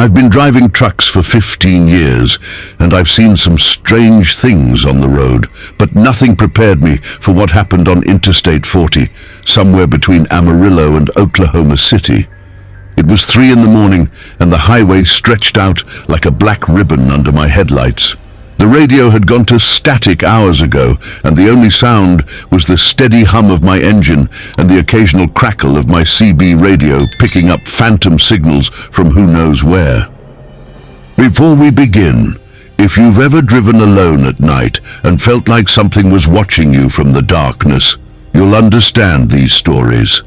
I've been driving trucks for 15 years, and I've seen some strange things on the road, but nothing prepared me for what happened on Interstate 40, somewhere between Amarillo and Oklahoma City. It was 3 in the morning, and the highway stretched out like a black ribbon under my headlights. The radio had gone to static hours ago, and the only sound was the steady hum of my engine and the occasional crackle of my CB radio picking up phantom signals from who knows where. Before we begin, if you've ever driven alone at night and felt like something was watching you from the darkness, you'll understand these stories.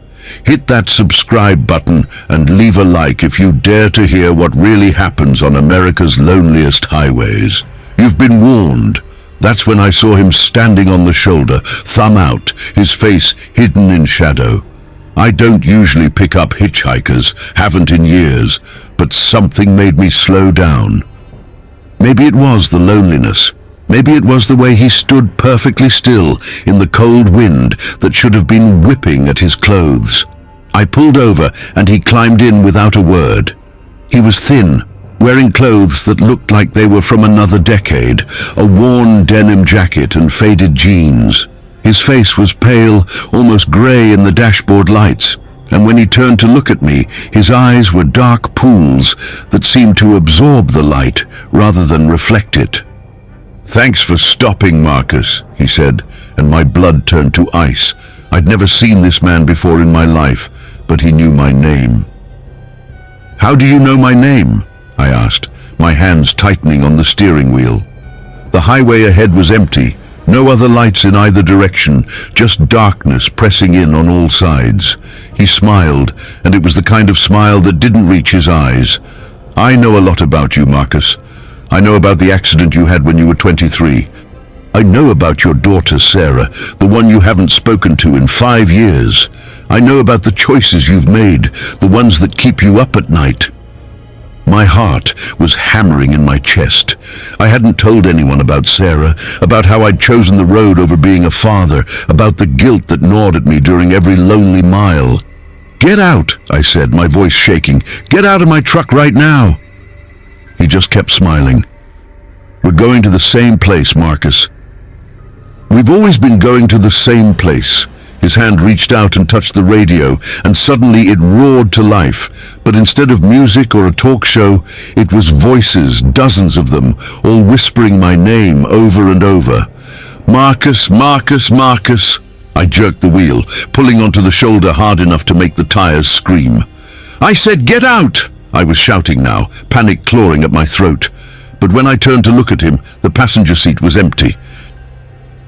Hit that subscribe button and leave a like if you dare to hear what really happens on America's loneliest highways. You've been warned. That's when I saw him standing on the shoulder, thumb out, his face hidden in shadow. I don't usually pick up hitchhikers, haven't in years, but something made me slow down. Maybe it was the loneliness. Maybe it was the way he stood perfectly still in the cold wind that should have been whipping at his clothes. I pulled over and he climbed in without a word. He was thin, wearing clothes that looked like they were from another decade, a worn denim jacket and faded jeans. His face was pale, almost grey in the dashboard lights, and when he turned to look at me, his eyes were dark pools that seemed to absorb the light rather than reflect it. "Thanks for stopping, Marcus," he said, and my blood turned to ice. I'd never seen this man before in my life, but he knew my name. "How do you know my name?" I asked, my hands tightening on the steering wheel. The highway ahead was empty, no other lights in either direction, just darkness pressing in on all sides. He smiled, and it was the kind of smile that didn't reach his eyes. "I know a lot about you, Marcus. I know about the accident you had when you were 23. I know about your daughter, Sarah, the one you haven't spoken to in 5 years. I know about the choices you've made, the ones that keep you up at night." My heart was hammering in my chest. I hadn't told anyone about Sarah, about how I'd chosen the road over being a father, about the guilt that gnawed at me during every lonely mile. "Get out," I said, my voice shaking. "Get out of my truck right now." He just kept smiling. "We're going to the same place, Marcus." "We've always been going to the same place." His hand reached out and touched the radio, and suddenly it roared to life. But instead of music or a talk show, it was voices, dozens of them, all whispering my name over and over. "Marcus, Marcus, Marcus." I jerked the wheel, pulling onto the shoulder hard enough to make the tires scream. "I said get out!" I was shouting now, panic clawing at my throat. But when I turned to look at him, the passenger seat was empty.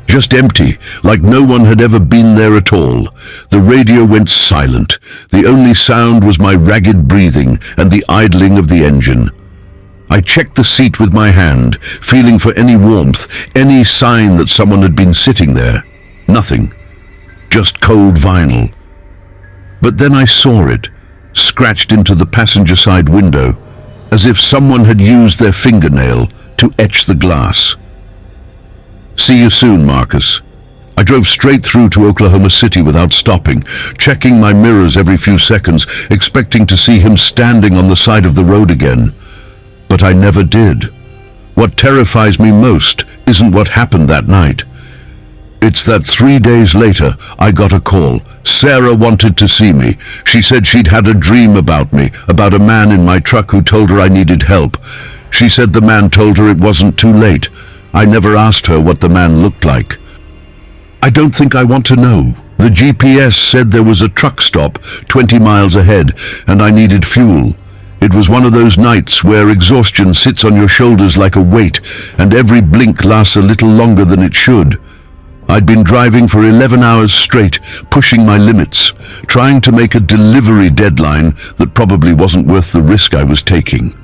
Just empty, like no one had ever been there at all. The radio went silent. The only sound was my ragged breathing and the idling of the engine. I checked the seat with my hand, feeling for any warmth, any sign that someone had been sitting there. Nothing. Just cold vinyl. But then I saw it, scratched into the passenger side window, as if someone had used their fingernail to etch the glass. "See you soon, Marcus." I drove straight through to Oklahoma City without stopping, checking my mirrors every few seconds, expecting to see him standing on the side of the road again. But I never did. What terrifies me most isn't what happened that night. It's that 3 days later, I got a call. Sarah wanted to see me. She said she'd had a dream about me, about a man in my truck who told her I needed help. She said the man told her it wasn't too late. I never asked her what the man looked like. I don't think I want to know. The GPS said there was a truck stop 20 miles ahead, and I needed fuel. It was one of those nights where exhaustion sits on your shoulders like a weight, and every blink lasts a little longer than it should. I'd been driving for 11 hours straight, pushing my limits, trying to make a delivery deadline that probably wasn't worth the risk I was taking.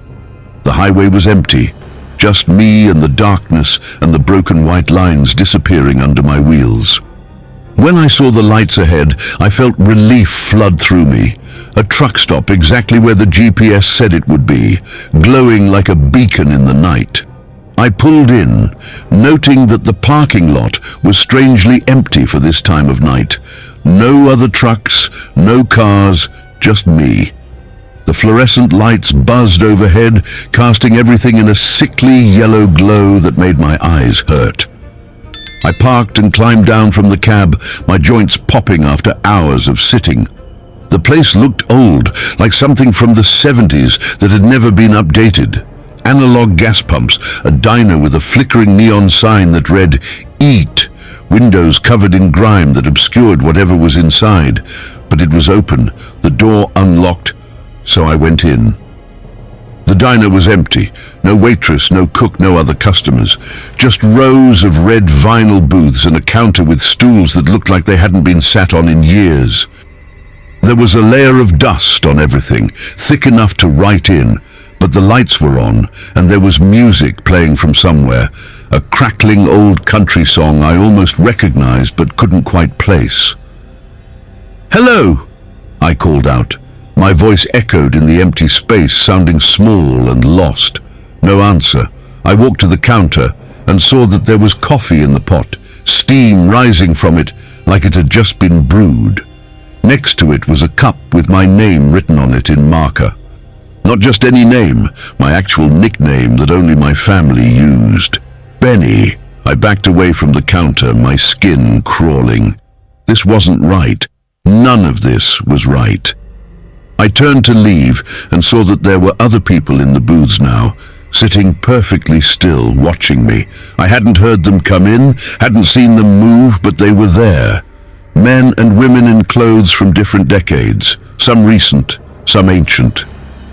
The highway was empty. Just me and the darkness and the broken white lines disappearing under my wheels. When I saw the lights ahead, I felt relief flood through me. A truck stop exactly where the GPS said it would be, glowing like a beacon in the night. I pulled in, noting that the parking lot was strangely empty for this time of night. No other trucks, no cars, just me. The fluorescent lights buzzed overhead, casting everything in a sickly yellow glow that made my eyes hurt. I parked and climbed down from the cab, my joints popping after hours of sitting. The place looked old, like something from the 70s that had never been updated. Analog gas pumps, a diner with a flickering neon sign that read, "Eat," windows covered in grime that obscured whatever was inside. But it was open, the door unlocked, so I went in. The diner was empty. No waitress, no cook, no other customers. Just rows of red vinyl booths and a counter with stools that looked like they hadn't been sat on in years. There was a layer of dust on everything, thick enough to write in, but the lights were on, and there was music playing from somewhere, a crackling old country song I almost recognized but couldn't quite place. "Hello," I called out. My voice echoed in the empty space, sounding small and lost. No answer. I walked to the counter and saw that there was coffee in the pot, steam rising from it like it had just been brewed. Next to it was a cup with my name written on it in marker. Not just any name, my actual nickname that only my family used. Benny. I backed away from the counter, my skin crawling. This wasn't right. None of this was right. I turned to leave and saw that there were other people in the booths now, sitting perfectly still, watching me. I hadn't heard them come in, hadn't seen them move, but they were there. Men and women in clothes from different decades, some recent, some ancient.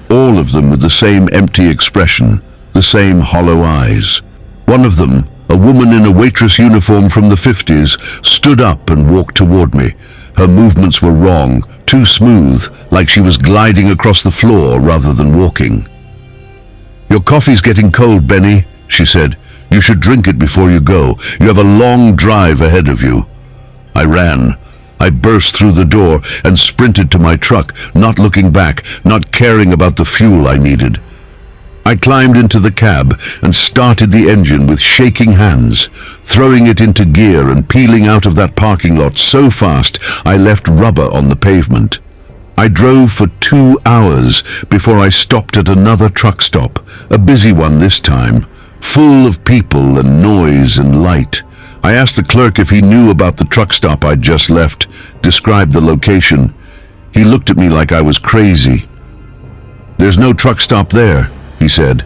All of them with the same empty expression, the same hollow eyes. One of them, a woman in a waitress uniform from the 50s, stood up and walked toward me. Her movements were wrong, too smooth, like she was gliding across the floor rather than walking. "Your coffee's getting cold, Benny," she said. "You should drink it before you go. You have a long drive ahead of you." I ran. I burst through the door and sprinted to my truck, not looking back, not caring about the fuel I needed. I climbed into the cab and started the engine with shaking hands, throwing it into gear and peeling out of that parking lot so fast I left rubber on the pavement. I drove for 2 hours before I stopped at another truck stop, a busy one this time, full of people and noise and light. I asked the clerk if he knew about the truck stop I'd just left, described the location. He looked at me like I was crazy. "There's no truck stop there," he said.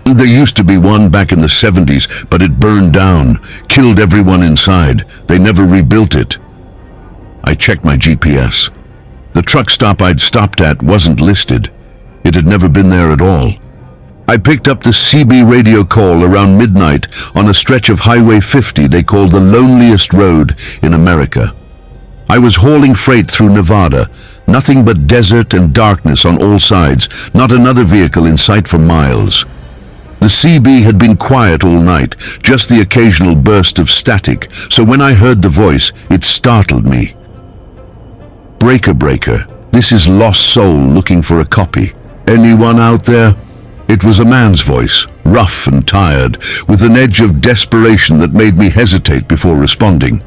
"There used to be one back in the 70s, but it burned down, killed everyone inside. They never rebuilt it." I checked my GPS. The truck stop I'd stopped at wasn't listed. It had never been there at all. I picked up the CB radio call around midnight on a stretch of Highway 50 they call the loneliest road in America. I was hauling freight through Nevada, nothing but desert and darkness on all sides, not another vehicle in sight for miles. The CB had been quiet all night, just the occasional burst of static, so when I heard the voice, it startled me. "Breaker, breaker, this is Lost Soul looking for a copy. Anyone out there?" It was a man's voice, rough and tired, with an edge of desperation that made me hesitate before responding.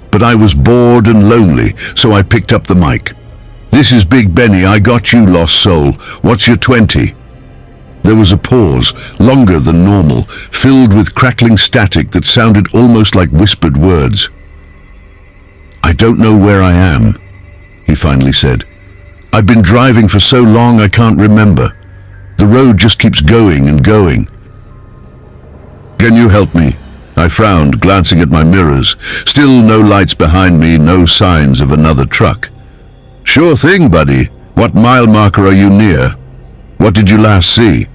But I was bored and lonely, so I picked up the mic. "This is Big Benny, I got you, Lost Soul. What's your 20? There was a pause, longer than normal, filled with crackling static that sounded almost like whispered words. "I don't know where I am," he finally said. "I've been driving for so long I can't remember. The road just keeps going and going." "Can you help me?" I frowned, glancing at my mirrors. Still no lights behind me, no signs of another truck. "Sure thing, buddy. What mile marker are you near? What did you last see?"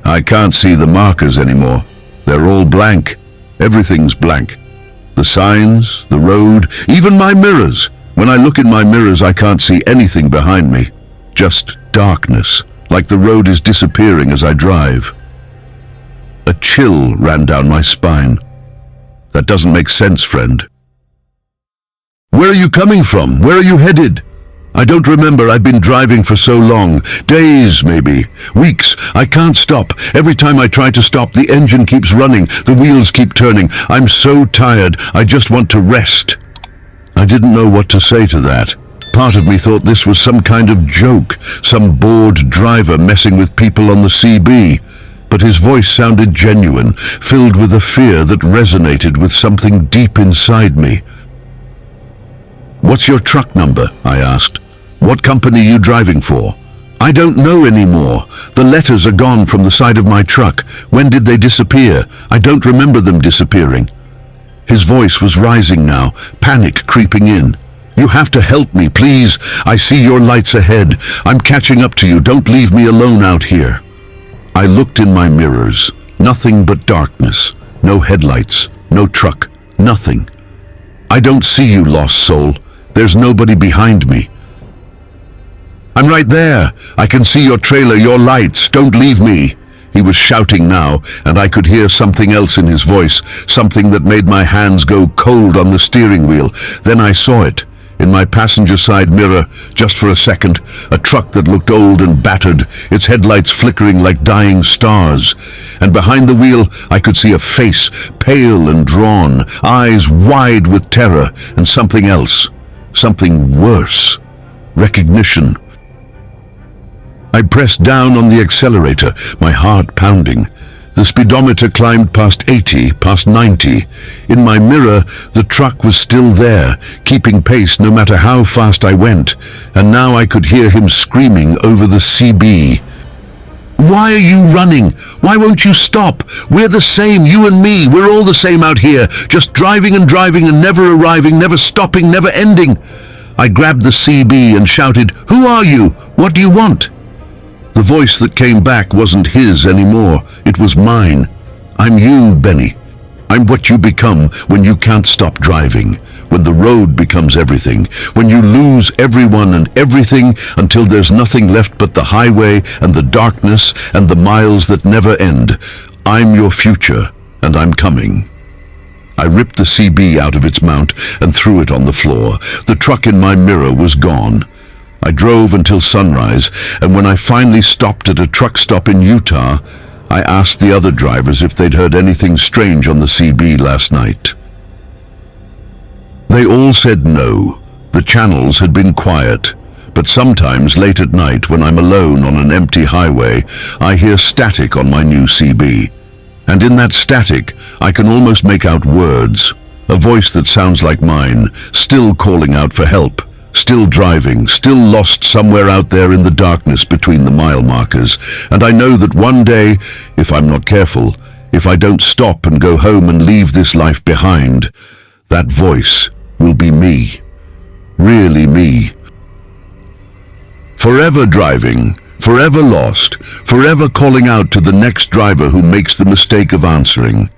"I can't see the markers anymore. They're all blank. Everything's blank. The signs, the road, even my mirrors. When I look in my mirrors, I can't see anything behind me. Just darkness. Like the road is disappearing as I drive." A chill ran down my spine. "That doesn't make sense, friend." "Where are you coming from? Where are you headed?" "I don't remember. I've been driving for so long. Days, maybe. Weeks. I can't stop. Every time I try to stop, the engine keeps running. The wheels keep turning. I'm so tired. I just want to rest." I didn't know what to say to that. Part of me thought this was some kind of joke, some bored driver messing with people on the CB. But his voice sounded genuine, filled with a fear that resonated with something deep inside me. "What's your truck number?" I asked. "What company are you driving for?" "I don't know anymore. The letters are gone from the side of my truck. When did they disappear? I don't remember them disappearing." His voice was rising now, panic creeping in. "You have to help me, please. I see your lights ahead. I'm catching up to you. Don't leave me alone out here." I looked in my mirrors. Nothing but darkness. No headlights. No truck. Nothing. "I don't see you, lost soul. There's nobody behind me." "I'm right there. I can see your trailer, your lights. Don't leave me." He was shouting now, and I could hear something else in his voice, something that made my hands go cold on the steering wheel. Then I saw it. In my passenger side mirror, just for a second, a truck that looked old and battered, its headlights flickering like dying stars. And behind the wheel, I could see a face, pale and drawn, eyes wide with terror, and something else, something worse. Recognition. I pressed down on the accelerator, my heart pounding. The speedometer climbed past 80, past 90. In my mirror, the truck was still there, keeping pace no matter how fast I went, and now I could hear him screaming over the CB. "Why are you running? Why won't you stop? We're the same, you and me. We're all the same out here, just driving and never arriving, never stopping, never ending." I grabbed the CB and shouted, "Who are you? What do you want?" The voice that came back wasn't his anymore. It was mine. "I'm you, Benny. I'm what you become when you can't stop driving, when the road becomes everything, when you lose everyone and everything until there's nothing left but the highway and the darkness and the miles that never end. I'm your future, and I'm coming." I ripped the CB out of its mount and threw it on the floor. The truck in my mirror was gone. I drove until sunrise, and when I finally stopped at a truck stop in Utah, I asked the other drivers if they'd heard anything strange on the CB last night. They all said no. The channels had been quiet, but sometimes late at night when I'm alone on an empty highway, I hear static on my new CB. And in that static, I can almost make out words, a voice that sounds like mine, still calling out for help. Still driving, still lost somewhere out there in the darkness between the mile markers. And I know that one day, if I'm not careful, if I don't stop and go home and leave this life behind, that voice will be me. Really me. Forever driving, forever lost, forever calling out to the next driver who makes the mistake of answering.